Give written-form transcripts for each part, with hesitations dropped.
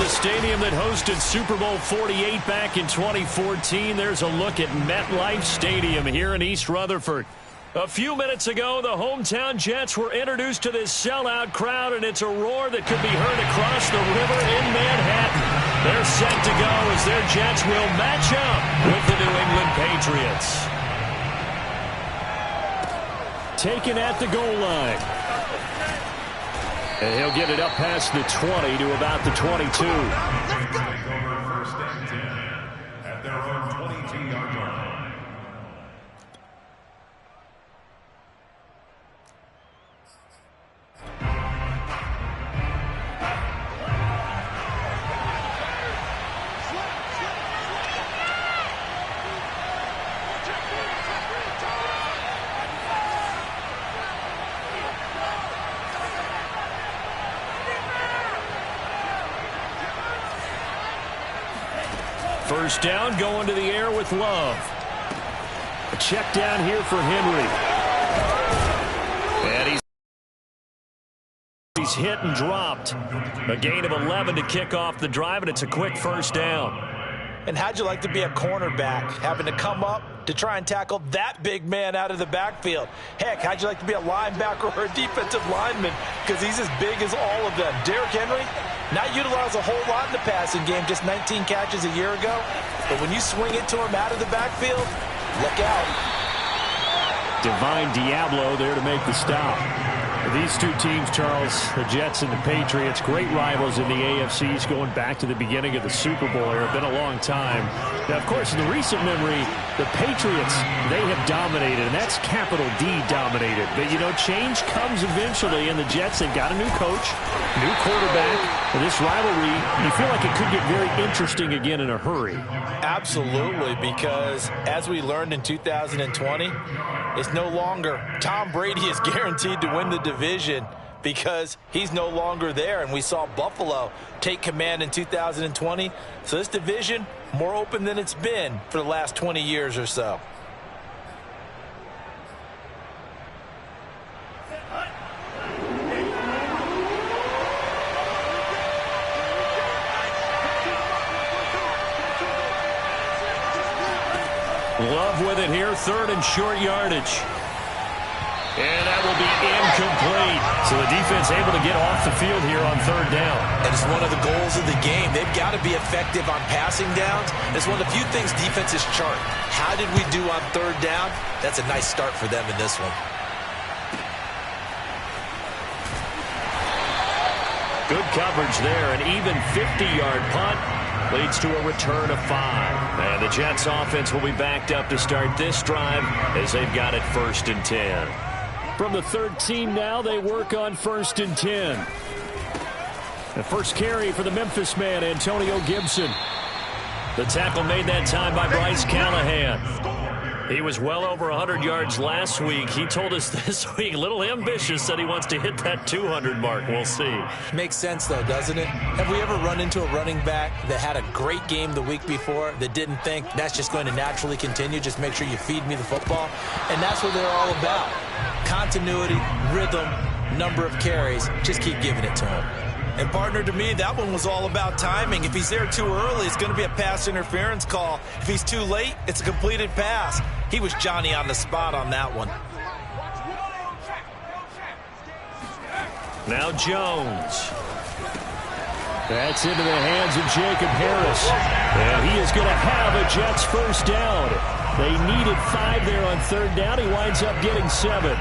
the stadium that hosted Super Bowl 48 back in 2014. There's a look at MetLife Stadium here in East Rutherford. A few minutes ago, the hometown Jets were introduced to this sellout crowd, and it's a roar that could be heard across the river in Manhattan. They're set to go as their Jets will match up with the New England Patriots. Taken at the goal line. And he'll get it up past the 20 to about the 22. First and 10 at their own 22-yard line. First down, going to the air with Love. A check down here for Henry. And he's hit and dropped. A gain of 11 to kick off the drive, and it's a quick first down. And how'd you like to be a cornerback, having to come up to try and tackle that big man out of the backfield? Heck, how'd you like to be a linebacker or a defensive lineman? Because he's as big as all of them. Derrick Henry, not utilized a whole lot in the passing game, just 19 catches a year ago. But when you swing it to him out of the backfield, look out. Divine Diablo there to make the stop. These two teams, Charles, the Jets and the Patriots, great rivals in the AFCs going back to the beginning of the Super Bowl era. Been a long time. Now, of course, in the recent memory, the Patriots, they have dominated, and that's capital D dominated. But, you know, change comes eventually, and the Jets, they've got a new coach, new quarterback. And this rivalry, you feel like it could get very interesting again in a hurry. Absolutely, because as we learned in 2020, it's no longer Tom Brady is guaranteed to win the division because he's no longer there. And we saw Buffalo take command in 2020. So this division, more open than it's been for the last 20 years or so. Love with it here, third and short yardage. And that will be incomplete. So the defense able to get off the field here on third down. And it's one of the goals of the game. They've got to be effective on passing downs. It's one of the few things defenses chart. How did we do on third down? That's a nice start for them in this one. Good coverage there. An even 50-yard punt leads to a return of 5. And the Jets offense will be backed up to start this drive as they've got it first and 10. From the 13 now, they work on first and 10. The first carry for the Memphis man, Antonio Gibson. The tackle made that time by Bryce Callahan. He was well over 100 yards last week. He told us this week, a little ambitious, said he wants to hit that 200 mark. We'll see. Makes sense, though, doesn't it? Have we ever run into a running back that had a great game the week before that didn't think that's just going to naturally continue? Just make sure you feed me the football. And that's what they're all about. Continuity, rhythm, number of carries. Just keep giving it to him. And, partner, to me, that one was all about timing. If he's there too early, it's going to be a pass interference call. If he's too late, it's a completed pass. He was Johnny on the spot on that one. Now Jones. That's into the hands of Jacob Harris. And he is going to have a Jets first down. They needed 5 there on third down. He winds up getting 7.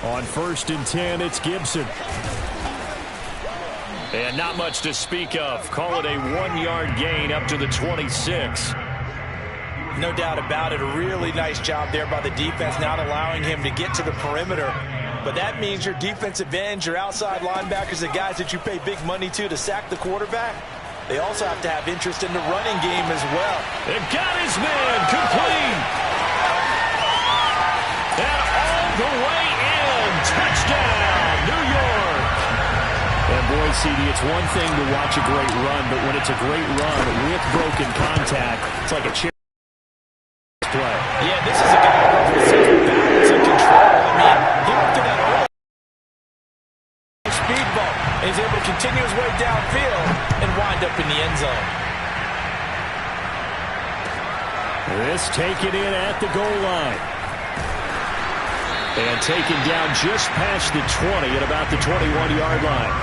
On first and 10, it's Gibson. And not much to speak of. Call it a 1-yard gain up to the 26. No doubt about it. A really nice job there by the defense, not allowing him to get to the perimeter. But that means your defensive ends, your outside linebackers, the guys that you pay big money to sack the quarterback, they also have to have interest in the running game as well. They've got his man complete. And all the way in. Touchdown, New York. And boy, CD, it's one thing to watch a great run, but when it's a great run with broken contact, it's like a chair play. Yeah, this is a guy who goes with such balance and control. I mean, he went through that early speed bump, and he's able to continue his way downfield and wind up in the end zone. This taken in at the goal line. And taken down just past the 20 at about the 21-yard line.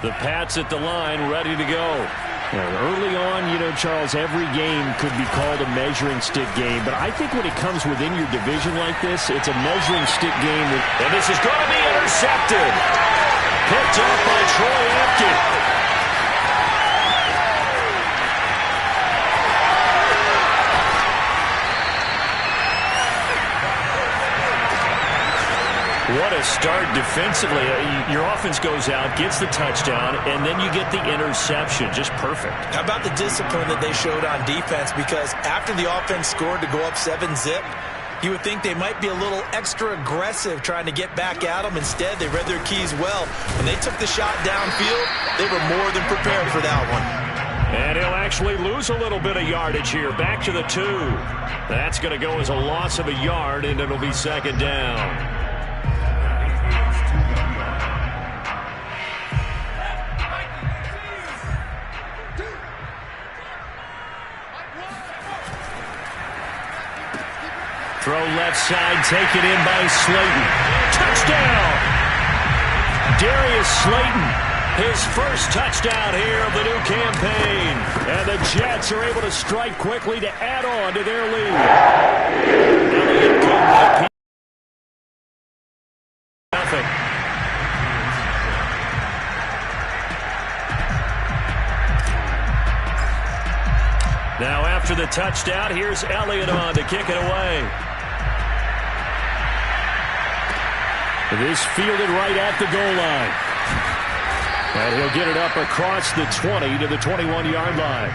The Pats at the line, ready to go. And early on, you know, Charles, every game could be called a measuring stick game. But I think when it comes within your division like this, it's a measuring stick game. And this is going to be intercepted. Picked off by Troy Apke. What a start defensively. Your offense goes out, gets the touchdown, and then you get the interception. Just perfect. How about the discipline that they showed on defense? Because after the offense scored to go up 7-zip, you would think they might be a little extra aggressive trying to get back at them. Instead, they read their keys well. When they took the shot downfield, they were more than prepared for that one. And he'll actually lose a little bit of yardage here. Back to the 2. That's going to go as a loss of a yard, and it'll be second down. Throw left side, taken in by Slayton. Touchdown! Darius Slayton, his first touchdown here of the new campaign. And the Jets are able to strike quickly to add on to their lead. Elliott good. Nothing. Now after the touchdown, here's Elliott on to kick it away. It is fielded right at the goal line. And he'll get it up across the 20 to the 21-yard line.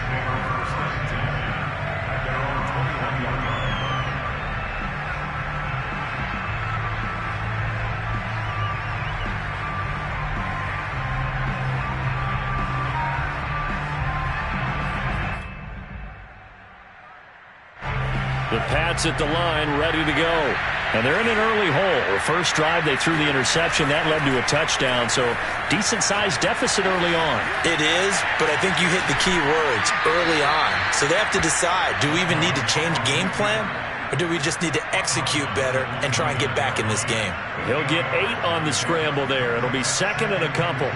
The Pats at the line, ready to go. And they're in an early hole. The first drive, they threw the interception. That led to a touchdown, so decent-sized deficit early on. It is, but I think you hit the key words, early on. So they have to decide, do we even need to change game plan, or do we just need to execute better and try and get back in this game? He'll get 8 on the scramble there. It'll be second and a couple.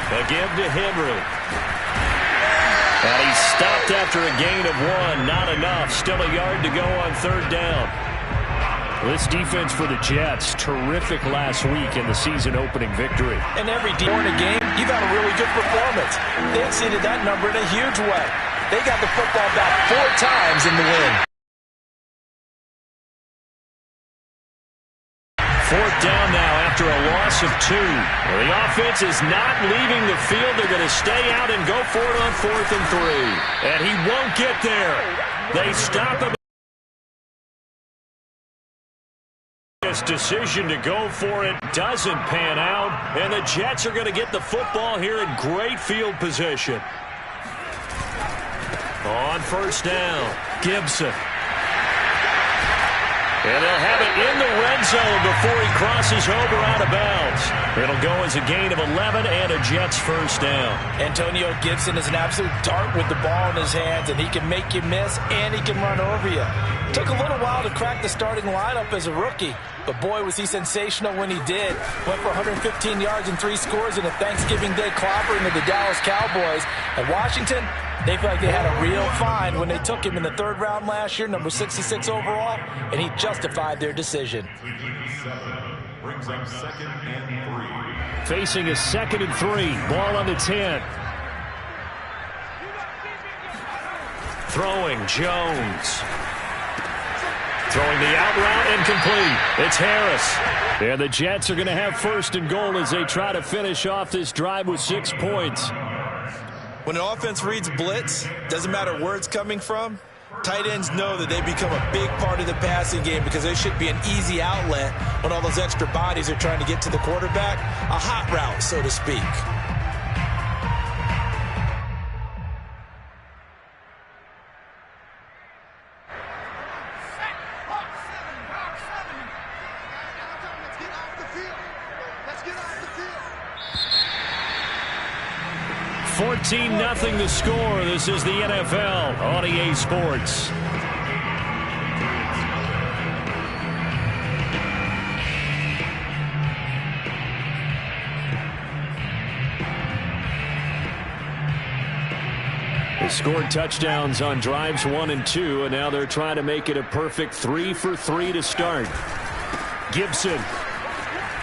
A give to Henry. And he's stopped after a gain of 1. Not enough. Still a yard to go on third down. This defense for the Jets, terrific last week in the season-opening victory. And every in a game, you've had a really good performance. They exceeded that number in a huge way. They got the football back 4 times in the win. Fourth down now after a loss of 2. Well, the offense is not leaving the field. They're going to stay out and go for it on 4th and 3. And he won't get there. They stop him. His decision to go for it doesn't pan out. And the Jets are going to get the football here in great field position. On first down, Gibson. And they'll have it in the red zone before he crosses over out of bounds. It'll go as a gain of 11 and a Jets first down. Antonio Gibson is an absolute dart with the ball in his hands, and he can make you miss and he can run over you. Took a little while to crack the starting lineup as a rookie, but boy, was he sensational when he did. Went for 115 yards and 3 scores in a Thanksgiving Day clobber into the Dallas Cowboys. At Washington, they feel like they had a real find when they took him in the 3rd round last year, number 66 overall, and he justified their decision. Brings up 2nd and 3. Facing a 2nd and 3. Ball on the 10. Throwing, Jones. Throwing the out route, incomplete. It's Harris. And the Jets are going to have 1st and goal as they try to finish off this drive with 6 points. When an offense reads blitz, doesn't matter where it's coming from, tight ends know that they become a big part of the passing game because there should be an easy outlet when all those extra bodies are trying to get to the quarterback. A hot route, so to speak. Let's get off the field. 14-0 the score. This is the NFL on EA Sports. They scored touchdowns on drives 1 and 2, and now they're trying to make it a perfect 3 for 3 to start. Gibson.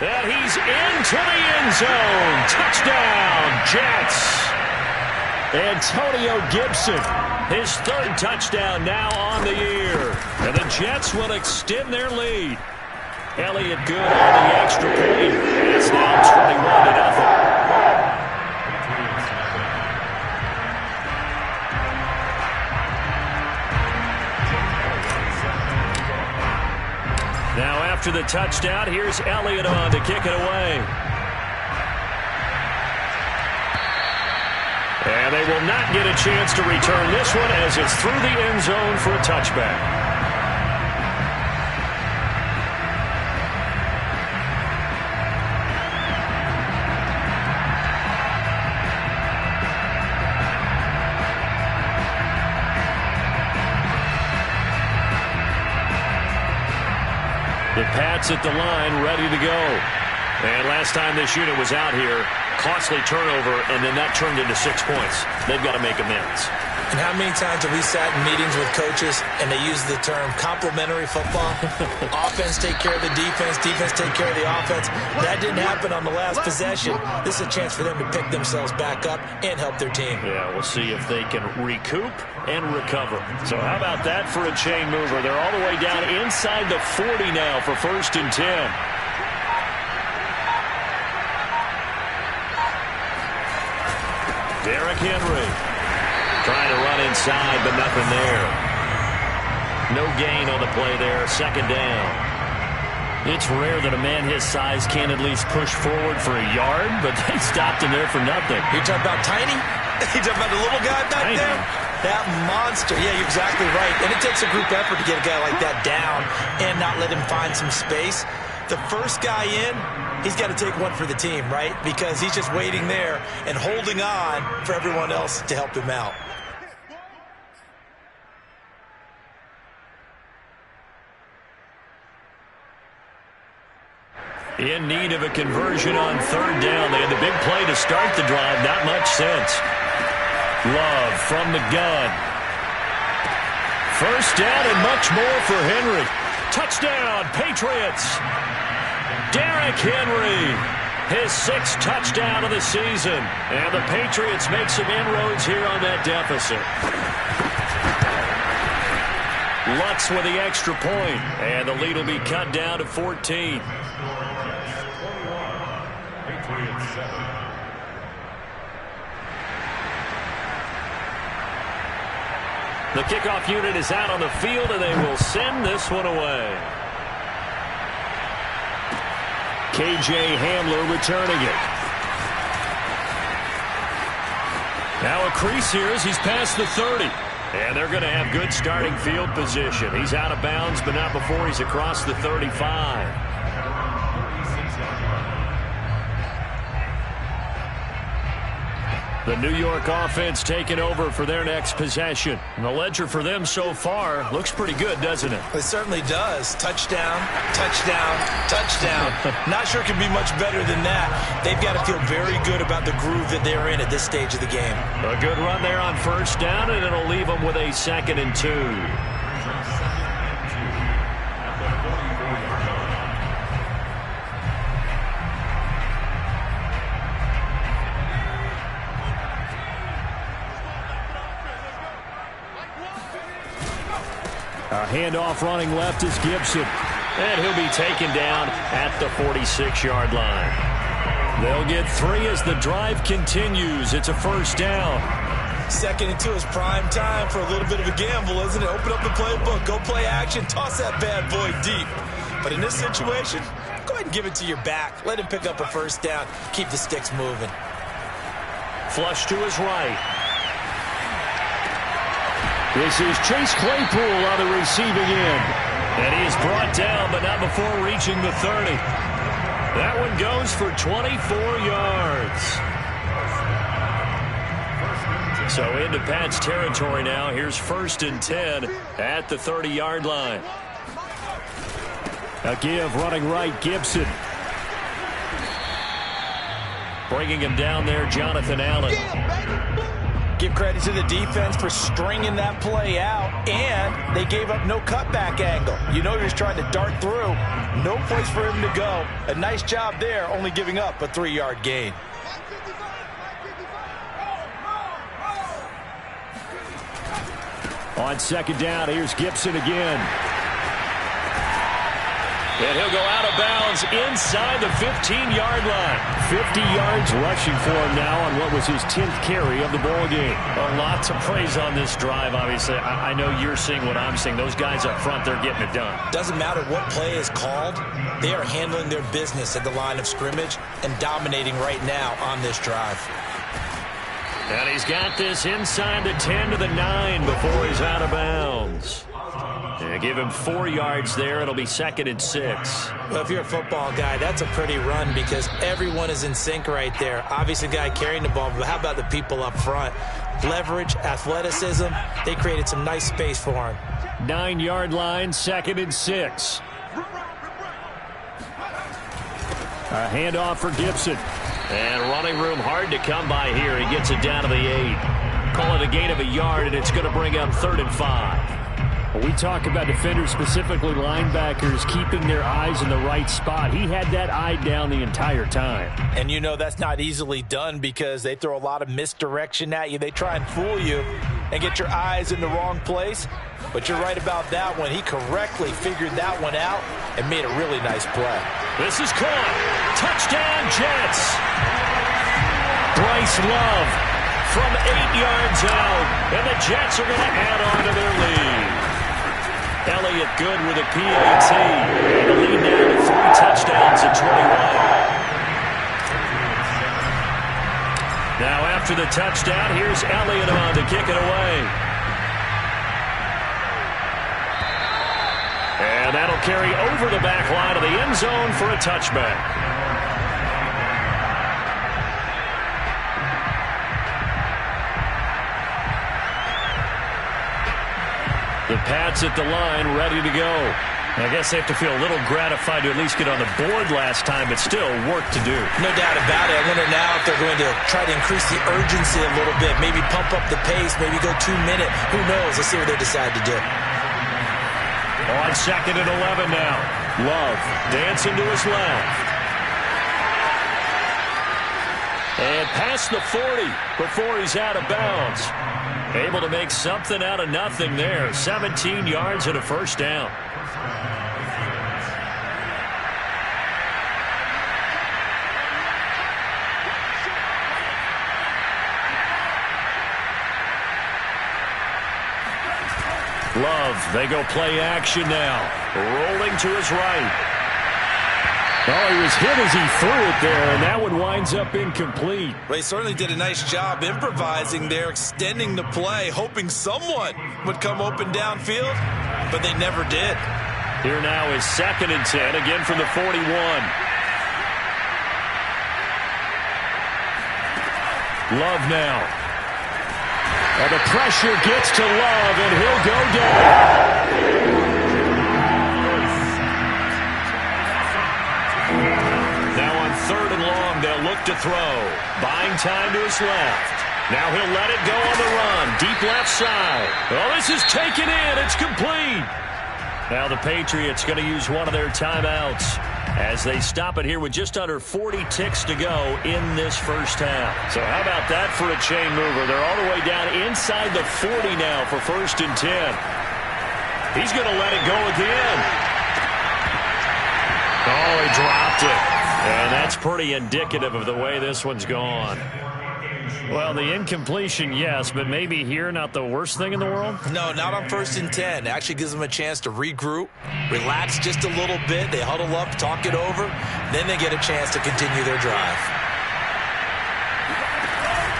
And he's into the end zone. Touchdown, Jets. Antonio Gibson, his 3rd touchdown now on the year. And the Jets will extend their lead. Elliott good on the extra point. It's now 21-0. Now after the touchdown, here's Elliott on to kick it away. And they will not get a chance to return this one as it's through the end zone for a touchback. The Pats at the line, ready to go. And last time this unit was out here, costly turnover, and then that turned into 6 points. They've got to make amends. And how many times have we sat in meetings with coaches and they use the term complementary football? Offense take care of the defense, defense take care of the offense. That didn't happen on the last possession. This is a chance for them to pick themselves back up and help their team. Yeah, we'll see if they can recoup and recover. So how about that for a chain mover? They're all the way down inside the 40 now for 1st and 10. Derrick Henry trying to run inside, but nothing there. No gain on the play there. 2nd down. It's rare that a man his size can't at least push forward for a yard, but they stopped him there for nothing. You're talking about tiny? You're talking about the little guy back Tiny. there? That monster. Yeah, you're exactly right. And it takes a group effort to get a guy like that down and not let him find some space. The first guy in, he's got to take one for the team, right? Because he's just waiting there and holding on for everyone else to help him out. In need of a conversion on 3rd down. They had the big play to start the drive. Not much sense. Love from the gun. 1st down and much more for Henry. Touchdown, Patriots. Derrick Henry, his 6th touchdown of the season. And the Patriots make some inroads here on that deficit. Lutz with the extra point. And the lead will be cut down to 14. The kickoff unit is out on the field, and they will send this one away. KJ Hamler returning it. Now a crease here as he's past the 30. And they're going to have good starting field position. He's out of bounds, but not before he's across the 35. The New York offense taking over for their next possession. And the ledger for them so far looks pretty good, doesn't it? It certainly does. Touchdown, touchdown, touchdown. Not sure it can be much better than that. They've got to feel very good about the groove that they're in at this stage of the game. A good run there on 1st down, and it'll leave them with a 2nd and 2. A handoff running left is Gibson. And he'll be taken down at the 46-yard line. They'll get 3 as the drive continues. It's a first down. 2nd and 2 is prime time for a little bit of a gamble, isn't it? Open up the playbook, go play action, toss that bad boy deep. But in this situation, go ahead and give it to your back. Let him pick up a first down. Keep the sticks moving. Flush to his right. This is Chase Claypool on the receiving end. And he is brought down, but not before reaching the 30. That one goes for 24 yards. So into Pat's territory now. Here's 1st and 10 at the 30-yard line. A give running right, Gibson. Bringing him down there, Jonathan Allen. Give credit to the defense for stringing that play out, and they gave up no cutback angle. You know you're just trying to dart through. No place for him to go. A nice job there, only giving up a 3-yard gain. On 2nd down, here's Gibson again. And he'll go out of bounds inside the 15-yard line. 50 yards rushing for him now on what was his 10th carry of the ball game. A lot to praise on this drive, obviously. I know you're seeing what I'm seeing. Those guys up front, they're getting it done. Doesn't matter what play is called. They are handling their business at the line of scrimmage and dominating right now on this drive. And he's got this inside the 10 to the 9 before he's out of bounds. Yeah, give him 4 yards there. It'll be 2nd and 6. Well, if you're a football guy, that's a pretty run because everyone is in sync right there. Obviously, the guy carrying the ball, but how about the people up front? Leverage, athleticism, they created some nice space for him. 9-yard line, 2nd and 6. A handoff for Gibson. And running room hard to come by here. He gets it down to the 8. Call it a gain of a yard, and it's going to bring up 3rd and 5. We talk about defenders, specifically linebackers, keeping their eyes in the right spot. He had that eye down the entire time. And you know that's not easily done because they throw a lot of misdirection at you. They try and fool you and get your eyes in the wrong place. But you're right about that one. He correctly figured that one out and made a really nice play. This is caught. Touchdown, Jets. Bryce Love from 8 yards out. And the Jets are going to add on to their lead. Elliott good with a PAT. And the lead now to 3 touchdowns at 21. Now after the touchdown, here's Elliott on to kick it away. And that'll carry over the back line of the end zone for a touchback. The Pats at the line, ready to go. I guess they have to feel a little gratified to at least get on the board last time, but still work to do. No doubt about it. I wonder now if they're going to try to increase the urgency a little bit, maybe pump up the pace, maybe go 2-minute. Who knows? Let's see what they decide to do. On 2nd and 11 now. Love dancing to his left. And past the 40 before he's out of bounds. Able to make something out of nothing there. 17 yards and a first down. Love, they go play action now. Rolling to his right. Oh, he was hit as he threw it there, and that one winds up incomplete. Well, he certainly did a nice job improvising there, extending the play, hoping someone would come open downfield, but they never did. Here now is 2nd and 10, again from the 41. Love now. And the pressure gets to Love, and he'll go down. Now on 3rd and long, they'll look to throw. Buying time to his left. Now he'll let it go on the run. Deep left side. Oh, this is taken in. It's complete. Now the Patriots going to use one of their timeouts as they stop it here with just under 40 ticks to go in this first half. So how about that for a chain mover? They're all the way down inside the 40 now for 1st and 10. He's going to let it go again. Oh, he dropped it. And that's pretty indicative of the way this one's gone. Well, the incompletion, yes, but maybe here not the worst thing in the world? No, not on 1st and 10. It actually gives them a chance to regroup, relax just a little bit. They huddle up, talk it over. Then they get a chance to continue their drive.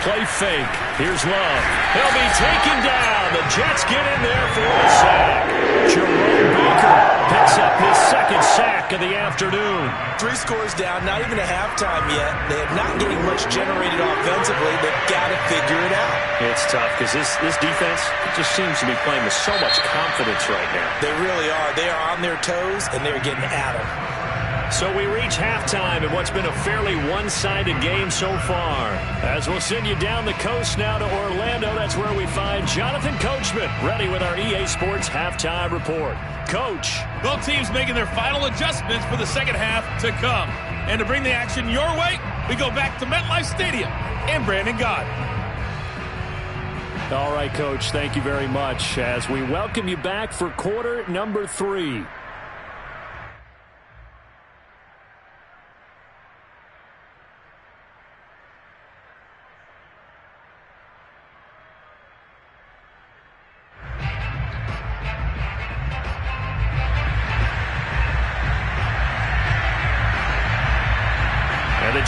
Play fake. Here's Love. He'll be taken down. The Jets get in there for a sack. Jerome Baker picks up his second sack of the afternoon. 3 scores down, not even a halftime yet. They are not getting much generated offensively. They've got to figure it out. It's tough because this defense just seems to be playing with so much confidence right now. They really are. They are on their toes, and they're getting at them. So we reach halftime in what's been a fairly one-sided game so far. As we'll send you down the coast now to Orlando, that's where we find Jonathan Coachman, ready with our EA Sports Halftime Report. Coach. Both teams making their final adjustments for the second half to come. And to bring the action your way, we go back to MetLife Stadium and Brandon Gaudin. All right, Coach, thank you very much as we welcome you back for quarter number 3.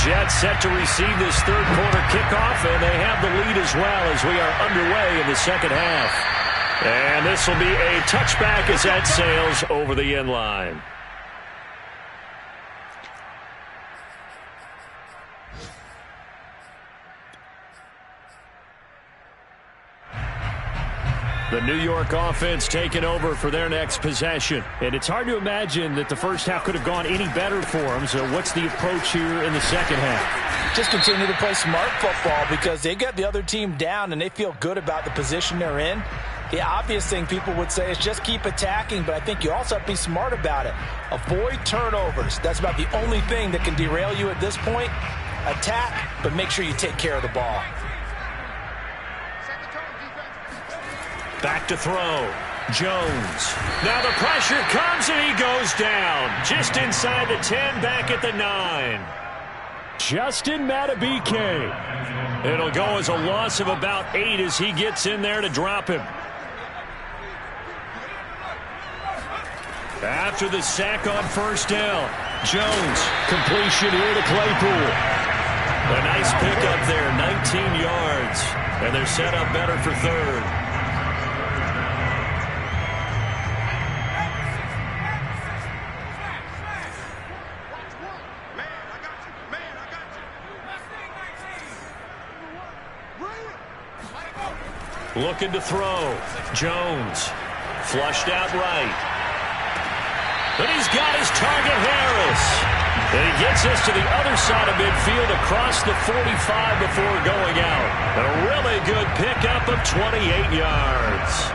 Jets set to receive this third quarter kickoff, and they have the lead as well as we are underway in the second half. And this will be a touchback as that sails over the end line. The New York offense taking over for their next possession. And it's hard to imagine that the first half could have gone any better for them. So what's the approach here in the second half? Just continue to play smart football because they got the other team down and they feel good about the position they're in. The obvious thing people would say is just keep attacking, but I think you also have to be smart about it. Avoid turnovers. That's about the only thing that can derail you at this point. Attack, but make sure you take care of the ball. Back to throw. Jones. Now the pressure comes and he goes down. Just inside the 10, back at the 9. Justin Madubuike. It'll go as a loss of about 8 as he gets in there to drop him. After the sack on first down, Jones. Completion here to Claypool. A nice pickup there, 19 yards. And they're set up better for third. Looking to throw. Jones. Flushed out right. But he's got his target, Harris. And he gets us to the other side of midfield across the 45 before going out. And a really good pickup of 28 yards.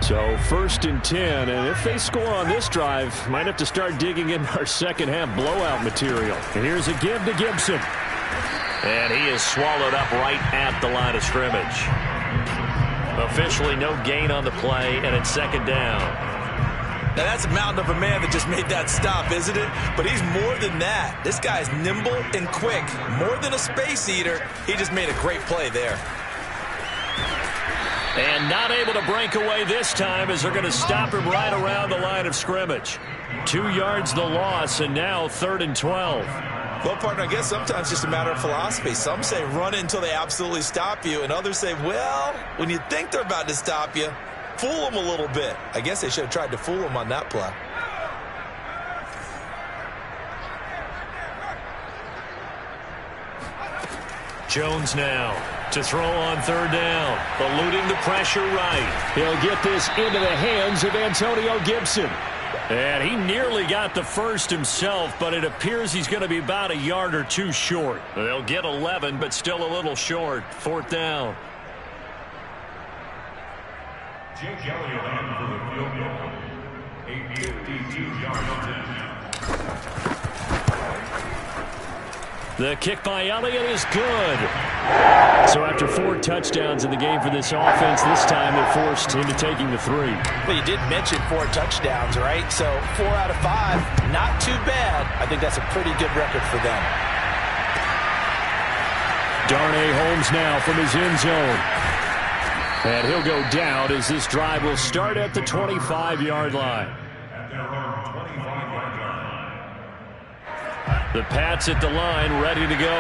So 1st and 10, and if they score on this drive, might have to start digging in our second half blowout material. And here's a give to Gibson. And he is swallowed up right at the line of scrimmage. Officially no gain on the play, and it's second down. Now that's a mountain of a man that just made that stop, isn't it? But he's more than that. This guy's nimble and quick. More than a space eater, he just made a great play there. And not able to break away this time as they're going to stop him right around the line of scrimmage. 2 yards the loss, and now 3rd and 12. Well, partner, I guess sometimes it's just a matter of philosophy. Some say run until they absolutely stop you, and others say, well, when you think they're about to stop you, fool them a little bit. I guess they should have tried to fool them on that play. Jones now to throw on 3rd down. Eluding the pressure right. He'll get this into the hands of Antonio Gibson. And he nearly got the first himself, but it appears he's going to be about a yard or 2 short. They'll get 11, but still a little short. 4th down. Jake Elliott for the field goal. A 52-yard attempt. The kick by Elliott is good. So after 4 touchdowns in the game for this offense, this time they're forced into taking the 3. Well, you did mention 4 touchdowns, right? So 4 out of 5, not too bad. I think that's a pretty good record for them. Darnay Holmes now from his end zone. And he'll go down as this drive will start at the 25-yard line. The Pats at the line, ready to go.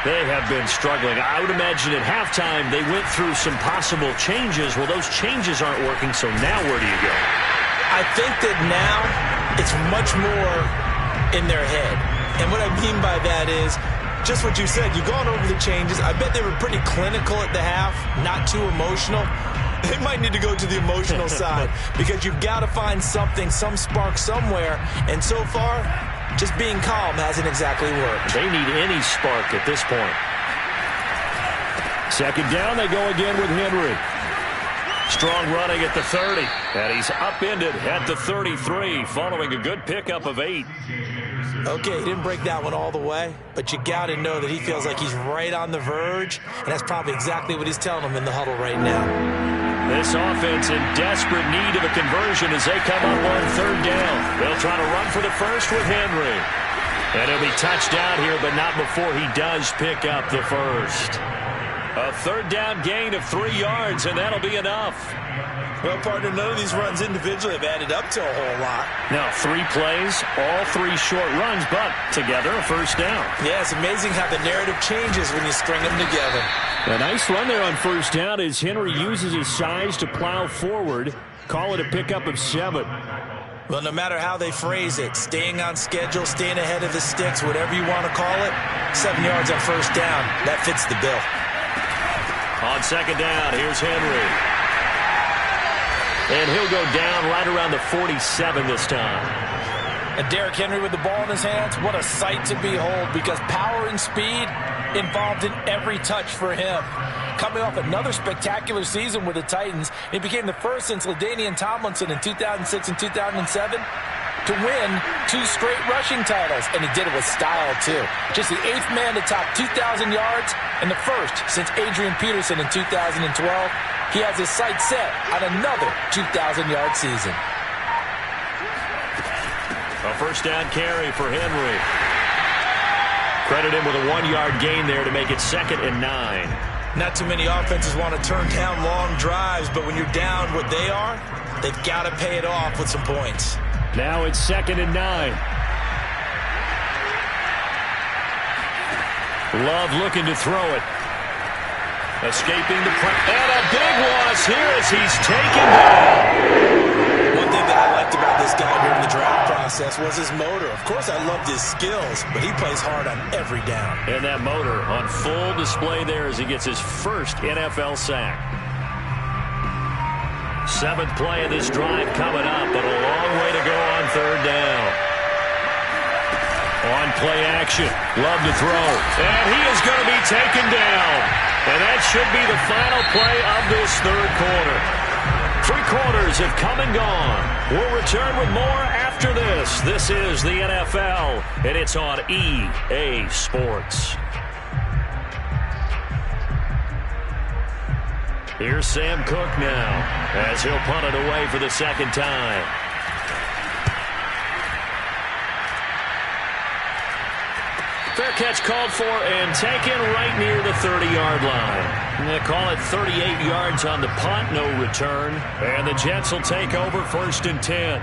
They have been struggling. I would imagine at halftime they went through some possible changes. Well, those changes aren't working, so now where do you go? I think that now it's much more in their head. And what I mean by that is just what you said. You've gone over the changes. I bet they were pretty clinical at the half, not too emotional. They might need to go to the emotional side because you've got to find something, some spark somewhere. And so far, just being calm hasn't exactly worked. They need any spark at this point. Second down, they go again with Henry. Strong running at the 30. And he's upended at the 33 following a good pickup of 8. Okay, he didn't break that one all the way, but you got to know that he feels like he's right on the verge, and that's probably exactly what he's telling them in the huddle right now. This offense in desperate need of a conversion as they come up on 3rd down. They'll try to run for the first with Henry. And he'll be touched down here, but not before he does pick up the first. A 3rd down gain of 3 yards, and that'll be enough. Well, partner, none of these runs individually have added up to a whole lot. Now, 3 plays, all 3 short runs, but together a first down. Yeah, it's amazing how the narrative changes when you string them together. A nice run there on 1st down as Henry uses his size to plow forward. Call it a pickup of 7. Well, no matter how they phrase it, staying on schedule, staying ahead of the sticks, whatever you want to call it, 7 yards on 1st down, that fits the bill. On 2nd down, here's Henry. And he'll go down right around the 47 this time. And Derrick Henry with the ball in his hands, what a sight to behold, because power and speed involved in every touch for him. Coming off another spectacular season with the Titans, he became the first since LaDainian Tomlinson in 2006 and 2007 to win 2 straight rushing titles, and he did it with style, too. Just the 8th man to top 2,000 yards and the first since Adrian Peterson in 2012. He has his sights set on another 2,000-yard season. A 1st down carry for Henry. Credit him with a 1-yard gain there to make it 2nd and 9. Not too many offenses want to turn down long drives, but when you're down what they are, they've got to pay it off with some points. Now it's 2nd and 9. Love looking to throw it. Escaping the pressure. And a big loss here as he's taken down. One thing that I liked about this guy during the draft process was his motor. Of course, I loved his skills, but he plays hard on every down. And that motor on full display there as he gets his first NFL sack. 7th play of this drive coming up, but a long way to go on 3rd down. On play action, Love to throw, and he is going to be taken down. And that should be the final play of this 3rd quarter. 3 quarters have come and gone. We'll return with more after this. This is the NFL, and it's on EA Sports. Here's Sam Cook now as he'll punt it away for the 2nd time. Fair catch called for and taken right near the 30-yard line. They call it 38 yards on the punt, no return. And the Jets will take over 1st and 10.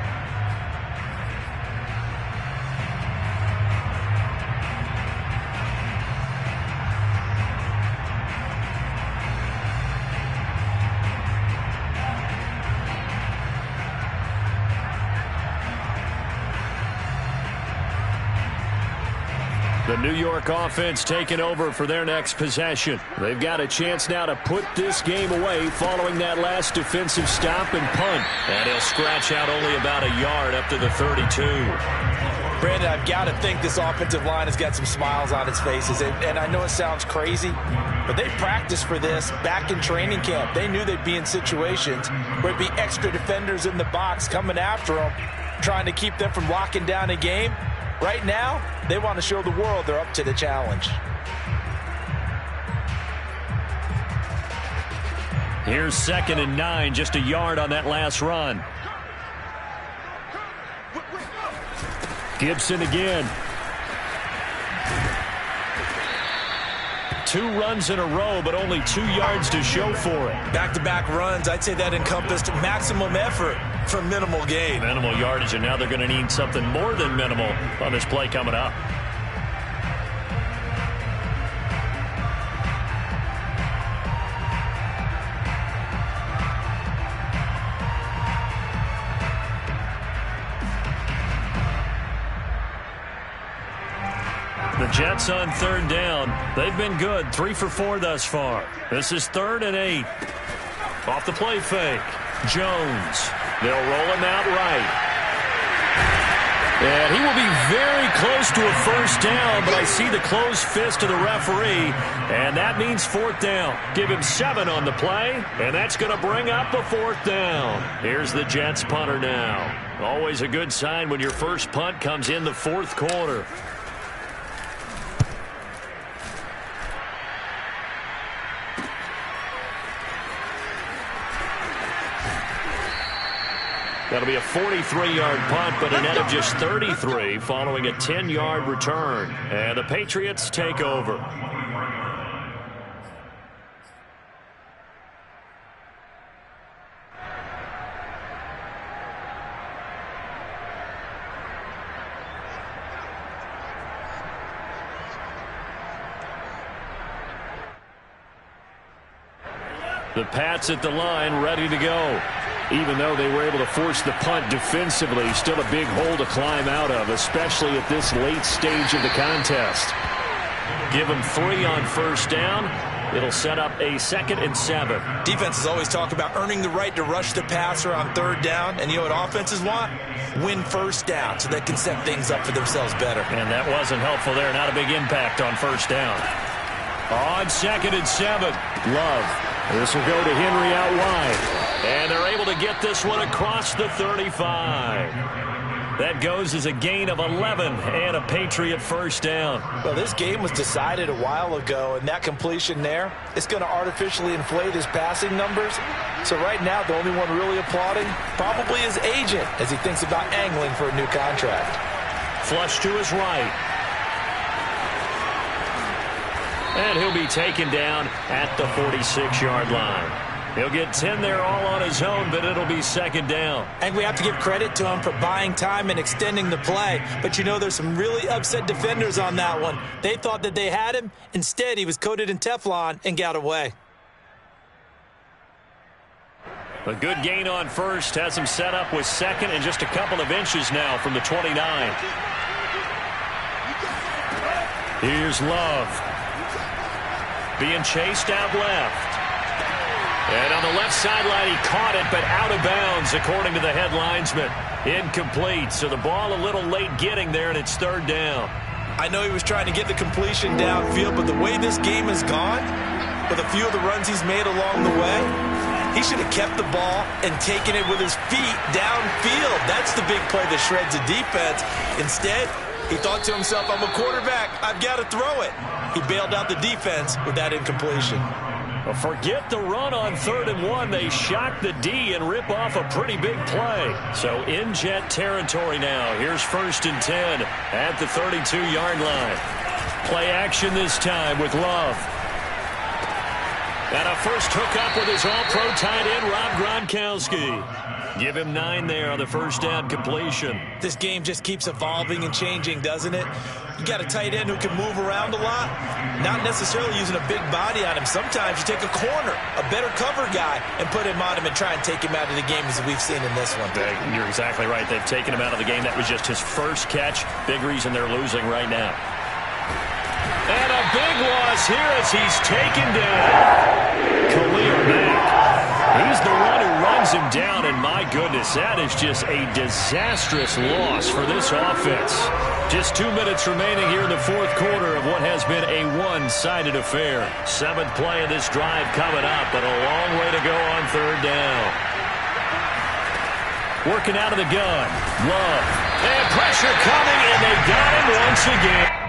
The New York offense taking over for their next possession. They've got a chance now to put this game away following that last defensive stop and punt. And he'll scratch out only about a yard up to the 32. Brandon, I've got to think this offensive line has got some smiles on its faces. And I know it sounds crazy, but they practiced for this back in training camp. They knew they'd be in situations where it'd be extra defenders in the box coming after them, trying to keep them from locking down a game. Right now, They want to show the world they're up to the challenge. Here's 2nd and 9, just a yard on that last run. Gibson again. 2 runs in a row, but only 2 yards to show for it. Back-to-back runs, I'd say that encompassed maximum effort for minimal gain. Minimal yardage, and now they're going to need something more than minimal on this play coming up. The Jets on 3rd down. They've been good, 3 for 4 thus far. This is 3rd and 8. Off the play fake. Jones. They'll roll him out right. And he will be very close to a first down, but I see the closed fist of the referee, and that means 4th down. Give him 7 on the play, and that's going to bring up a 4th down. Here's the Jets punter now. Always a good sign when your first punt comes in the 4th quarter. That'll be a 43-yard punt, but a net of just 33 following a 10-yard return. And the Patriots take over. The Pats at the line, ready to go. Even though they were able to force the punt defensively, still a big hole to climb out of, especially at this late stage of the contest. Give them 3 on first down. It'll set up a 2nd and 7. Defenses always talk about earning the right to rush the passer on 3rd down. And you know what offenses want? Win first down so they can set things up for themselves better. And that wasn't helpful there. Not a big impact on first down. On 2nd and 7. Love. This will go to Henry out wide. And they're able to get this one across the 35. That goes as a gain of 11 and a Patriot first down. Well, this game was decided a while ago, and that completion there is going to artificially inflate his passing numbers. So right now, the only one really applauding probably his agent as he thinks about angling for a new contract. Flush to his right. And he'll be taken down at the 46-yard line. He'll get 10 there all on his own, but it'll be 2nd down. And we have to give credit to him for buying time and extending the play. But you know, there's some really upset defenders on that one. They thought that they had him. Instead, he was coated in Teflon and got away. A good gain on first has him set up with 2nd and just a couple of inches now from the 29. Here's Love. Being chased out left. And on the left sideline, he caught it, but out of bounds, according to the head linesman. Incomplete, so the ball a little late getting there, and it's 3rd down. I know he was trying to get the completion downfield, but the way this game has gone, with a few of the runs he's made along the way, he should have kept the ball and taken it with his feet downfield. That's the big play that shreds the defense. Instead, he thought to himself, I'm a quarterback, I've got to throw it. He bailed out the defense with that incompletion. Well, forget the run on 3rd and 1. They shock the D and rip off a pretty big play. So in Jet territory now. Here's 1st and 10 at the 32-yard line. Play action this time with Love. And a first hookup with his all-pro tight end, Rob Gronkowski. Give him 9 there on the first down completion. This game just keeps evolving and changing, doesn't it? You got a tight end who can move around a lot, not necessarily using a big body on him. Sometimes you take a corner, a better cover guy, and put him on him and try and take him out of the game as we've seen in this one. You're exactly right. They've taken him out of the game. That was just his first catch. Big reason they're losing right now. And a big loss here as he's taken down. Khalil Mack. He's the one who runs him down, and my goodness, that is just a disastrous loss for this offense. Just 2 minutes remaining here in the 4th quarter of what has been a one-sided affair. 7th play of this drive coming up, but a long way to go on 3rd down. Working out of the gun. Love. And pressure coming, and they got him once again.